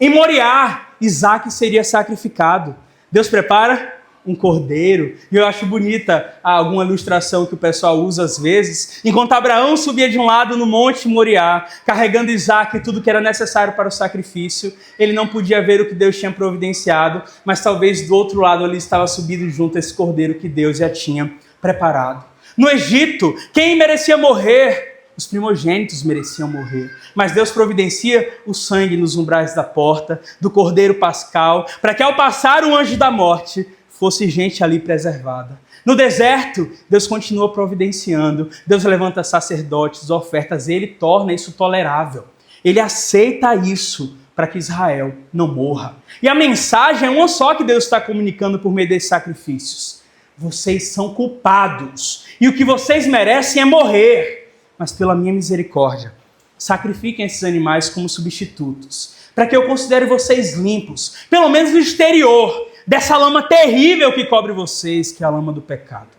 Em Moriá, Isaac seria sacrificado. Deus prepara um cordeiro. E eu acho bonita alguma ilustração que o pessoal usa às vezes. Enquanto Abraão subia de um lado no Monte Moriá, carregando Isaac e tudo que era necessário para o sacrifício, ele não podia ver o que Deus tinha providenciado, mas talvez do outro lado ali estava subido junto esse cordeiro que Deus já tinha preparado. No Egito, quem merecia morrer? Os primogênitos mereciam morrer. Mas Deus providencia o sangue nos umbrais da porta, do cordeiro pascal, para que ao passar o anjo da morte, fosse gente ali preservada. No deserto, Deus continua providenciando. Deus levanta sacerdotes, ofertas, e Ele torna isso tolerável. Ele aceita isso para que Israel não morra. E a mensagem é uma só que Deus está comunicando por meio desses sacrifícios. Vocês são culpados. E o que vocês merecem é morrer. Mas pela minha misericórdia, sacrifiquem esses animais como substitutos, para que eu considere vocês limpos, pelo menos no exterior, dessa lama terrível que cobre vocês, que é a lama do pecado.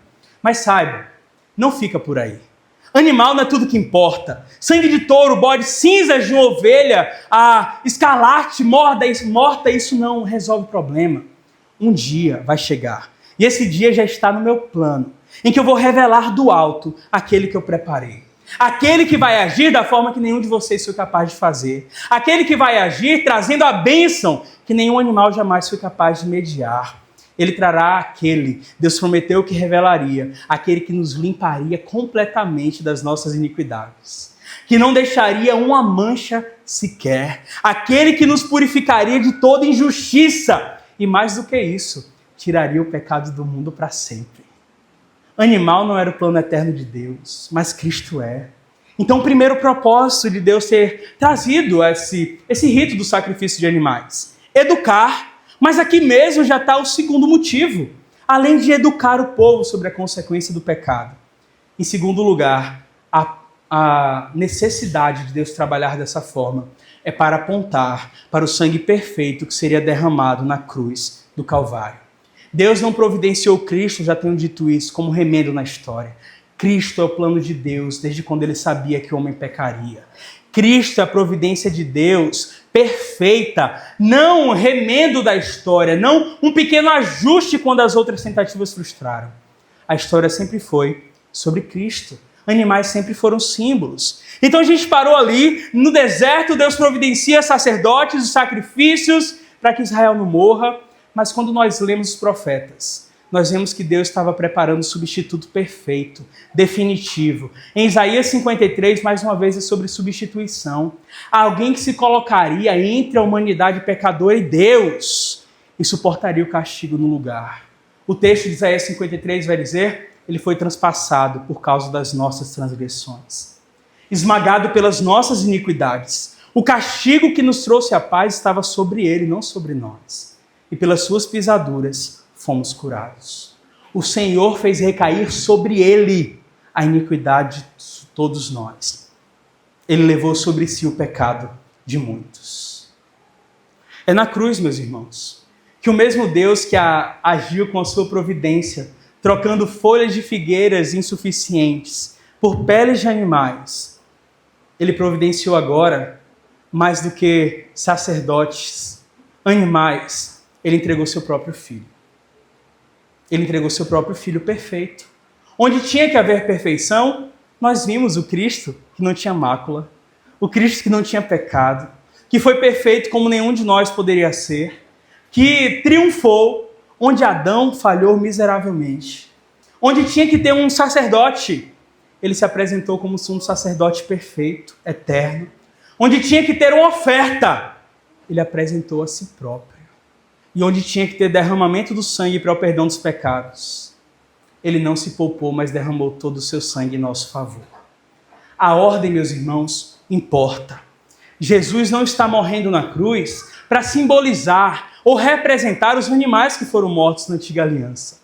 Mas saibam, não fica por aí. Animal não é tudo que importa. Sangue de touro, bode, cinzas de uma ovelha, a escarlate morta, isso não resolve o problema. Um dia vai chegar, e esse dia já está no meu plano, em que eu vou revelar do alto aquele que eu preparei. Aquele que vai agir da forma que nenhum de vocês foi capaz de fazer. Aquele que vai agir trazendo a bênção que nenhum animal jamais foi capaz de mediar. Ele trará aquele, Deus prometeu que revelaria, aquele que nos limparia completamente das nossas iniquidades. Que não deixaria uma mancha sequer. Aquele que nos purificaria de toda injustiça. E mais do que isso, tiraria o pecado do mundo para sempre. Animal não era o plano eterno de Deus, mas Cristo é. Então, o primeiro propósito de Deus ter trazido esse rito do sacrifício de animais, educar, mas aqui mesmo já está o segundo motivo, além de educar o povo sobre a consequência do pecado. Em segundo lugar, a necessidade de Deus trabalhar dessa forma é para apontar para o sangue perfeito que seria derramado na cruz do Calvário. Deus não providenciou Cristo, já tenho dito isso, como remendo na história. Cristo é o plano de Deus desde quando ele sabia que o homem pecaria. Cristo é a providência de Deus perfeita, não um remendo da história, não um pequeno ajuste quando as outras tentativas frustraram. A história sempre foi sobre Cristo. Animais sempre foram símbolos. Então a gente parou ali, no deserto, Deus providencia sacerdotes, os sacrifícios, para que Israel não morra. Mas quando nós lemos os profetas, nós vemos que Deus estava preparando o substituto perfeito, definitivo. Em Isaías 53, mais uma vez, é sobre substituição. Alguém que se colocaria entre a humanidade pecadora e Deus e suportaria o castigo no lugar. O texto de Isaías 53 vai dizer: ele foi transpassado por causa das nossas transgressões, esmagado pelas nossas iniquidades. O castigo que nos trouxe a paz estava sobre ele, não sobre nós. E pelas suas pisaduras fomos curados. O Senhor fez recair sobre ele a iniquidade de todos nós. Ele levou sobre si o pecado de muitos. É na cruz, meus irmãos, que o mesmo Deus que agiu com a sua providência, trocando folhas de figueiras insuficientes por peles de animais, ele providenciou agora, mais do que sacerdotes, animais, ele entregou seu próprio filho. Ele entregou seu próprio filho perfeito. Onde tinha que haver perfeição, nós vimos o Cristo que não tinha mácula, o Cristo que não tinha pecado, que foi perfeito como nenhum de nós poderia ser, que triunfou onde Adão falhou miseravelmente. Onde tinha que ter um sacerdote, ele se apresentou como sumo sacerdote perfeito, eterno. Onde tinha que ter uma oferta, ele apresentou a si próprio. E onde tinha que ter derramamento do sangue para o perdão dos pecados, ele não se poupou, mas derramou todo o seu sangue em nosso favor. A ordem, meus irmãos, importa. Jesus não está morrendo na cruz para simbolizar ou representar os animais que foram mortos na antiga aliança.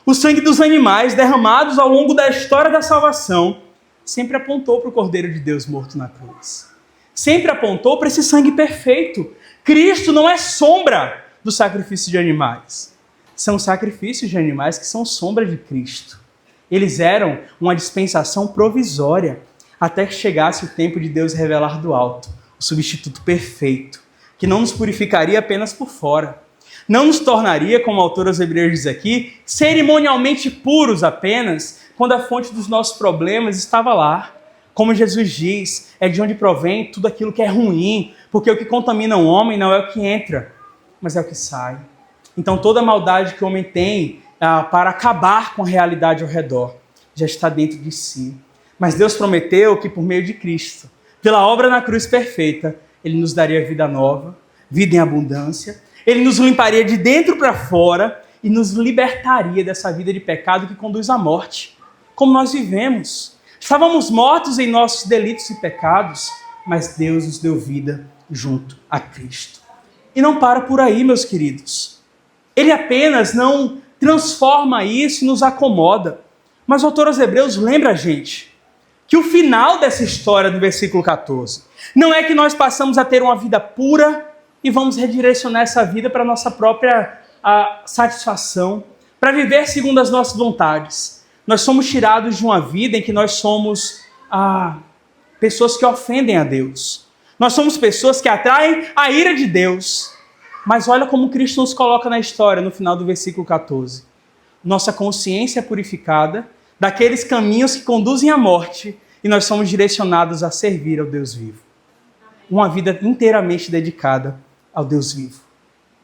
O sangue dos animais derramados ao longo da história da salvação sempre apontou para o Cordeiro de Deus morto na cruz. Sempre apontou para esse sangue perfeito. Cristo não é sombra do sacrifício de animais. São sacrifícios de animais que são sombra de Cristo. Eles eram uma dispensação provisória até que chegasse o tempo de Deus revelar do alto o substituto perfeito, que não nos purificaria apenas por fora. Não nos tornaria, como o autor aos Hebreus diz aqui, cerimonialmente puros apenas quando a fonte dos nossos problemas estava lá. Como Jesus diz, é de onde provém tudo aquilo que é ruim, porque o que contamina o homem não é o que entra, mas é o que sai. Então toda a maldade que o homem tem para acabar com a realidade ao redor já está dentro de si. Mas Deus prometeu que por meio de Cristo, pela obra na cruz perfeita, Ele nos daria vida nova, vida em abundância. Ele nos limparia de dentro para fora e nos libertaria dessa vida de pecado que conduz à morte, como nós vivemos. Estávamos mortos em nossos delitos e pecados, mas Deus nos deu vida junto a Cristo. E não para por aí, meus queridos. Ele apenas não transforma isso e nos acomoda. Mas o autor aos Hebreus lembra a gente que o final dessa história do versículo 14 não é que nós passamos a ter uma vida pura e vamos redirecionar essa vida para a nossa própria satisfação, para viver segundo as nossas vontades. Nós somos tirados de uma vida em que nós somos pessoas que ofendem a Deus. Nós somos pessoas que atraem a ira de Deus. Mas olha como Cristo nos coloca na história no final do versículo 14. Nossa consciência é purificada daqueles caminhos que conduzem à morte e nós somos direcionados a servir ao Deus vivo. Uma vida inteiramente dedicada ao Deus vivo.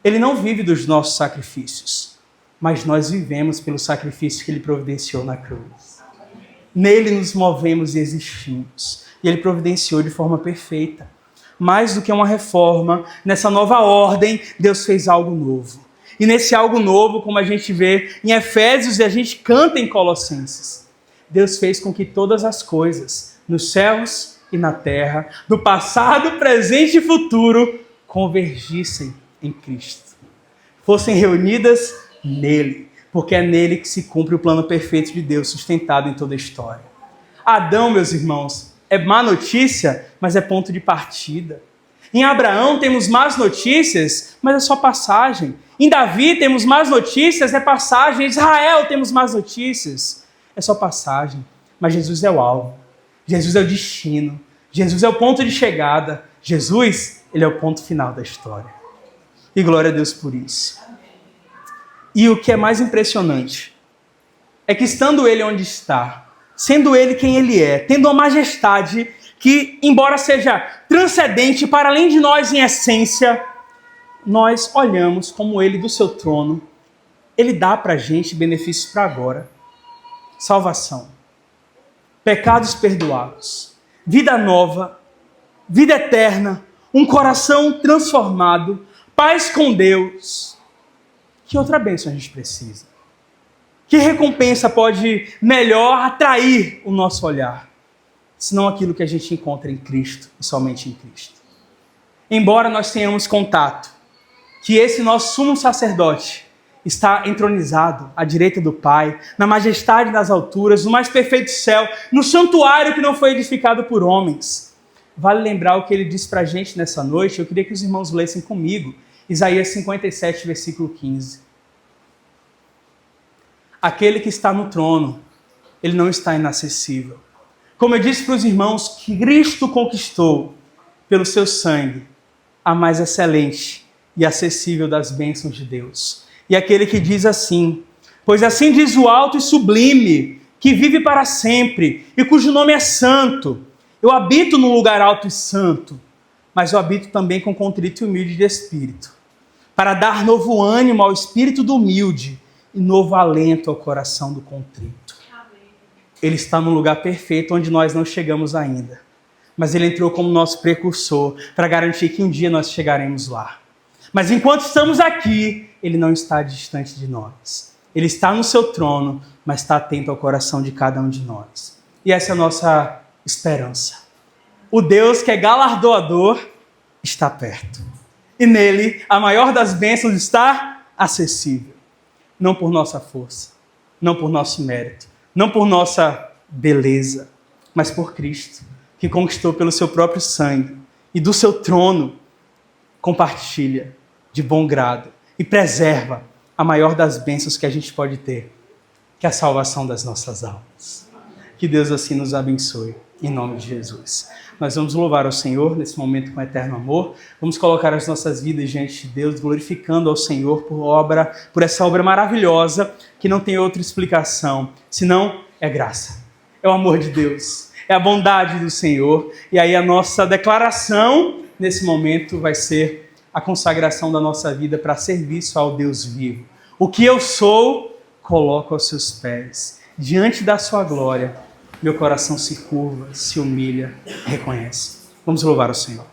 Ele não vive dos nossos sacrifícios, mas nós vivemos pelo sacrifício que Ele providenciou na cruz. Nele nos movemos e existimos. E Ele providenciou de forma perfeita. Mais do que uma reforma, nessa nova ordem, Deus fez algo novo. E nesse algo novo, como a gente vê em Efésios e a gente canta em Colossenses, Deus fez com que todas as coisas, nos céus e na terra, do passado, presente e futuro, convergissem em Cristo. Fossem reunidas nele, porque é nele que se cumpre o plano perfeito de Deus, sustentado em toda a história. Adão, meus irmãos, é má notícia, mas é ponto de partida. Em Abraão temos más notícias, mas é só passagem. Em Davi temos más notícias, é passagem. Em Israel temos más notícias, é só passagem. Mas Jesus é o alvo. Jesus é o destino. Jesus é o ponto de chegada. Jesus, Ele é o ponto final da história. E glória a Deus por isso. E o que é mais impressionante é que estando Ele onde está, sendo Ele quem Ele é, tendo uma majestade que, embora seja transcendente para além de nós em essência, nós olhamos como Ele do seu trono, Ele dá para a gente benefícios para agora. Salvação, pecados perdoados, vida nova, vida eterna, um coração transformado, paz com Deus. Que outra bênção a gente precisa? Que recompensa pode melhor atrair o nosso olhar, senão aquilo que a gente encontra em Cristo e somente em Cristo? Embora nós tenhamos contato, que esse nosso sumo sacerdote, está entronizado à direita do Pai, na majestade das alturas, no mais perfeito céu, no santuário que não foi edificado por homens. Vale lembrar o que ele disse para a gente nessa noite. Eu queria que os irmãos lessem comigo Isaías 57, versículo 15. Aquele que está no trono, ele não está inacessível. Como eu disse para os irmãos, que Cristo conquistou pelo seu sangue a mais excelente e acessível das bênçãos de Deus. E aquele que diz assim: pois assim diz o alto e sublime, que vive para sempre, e cujo nome é santo. Eu habito num lugar alto e santo, mas eu habito também com contrito e humilde de espírito, para dar novo ânimo ao espírito do humilde e novo alento ao coração do contrito. Ele está num lugar perfeito onde nós não chegamos ainda, mas ele entrou como nosso precursor para garantir que um dia nós chegaremos lá. Mas enquanto estamos aqui, ele não está distante de nós. Ele está no seu trono, mas está atento ao coração de cada um de nós. E essa é a nossa esperança. O Deus que é galardoador está perto. E nele, a maior das bênçãos está acessível. Não por nossa força, não por nosso mérito, não por nossa beleza, mas por Cristo, que conquistou pelo seu próprio sangue e do seu trono compartilha de bom grado e preserva a maior das bênçãos que a gente pode ter, que é a salvação das nossas almas. Que Deus assim nos abençoe, em nome de Jesus. Nós vamos louvar ao Senhor nesse momento com eterno amor. Vamos colocar as nossas vidas diante de Deus, glorificando ao Senhor por essa obra maravilhosa, que não tem outra explicação, senão é graça. É o amor de Deus, é a bondade do Senhor. E aí a nossa declaração nesse momento vai ser a consagração da nossa vida para serviço ao Deus vivo. O que eu sou, coloco aos seus pés. Diante da sua glória, meu coração se curva, se humilha, reconhece. Vamos louvar o Senhor.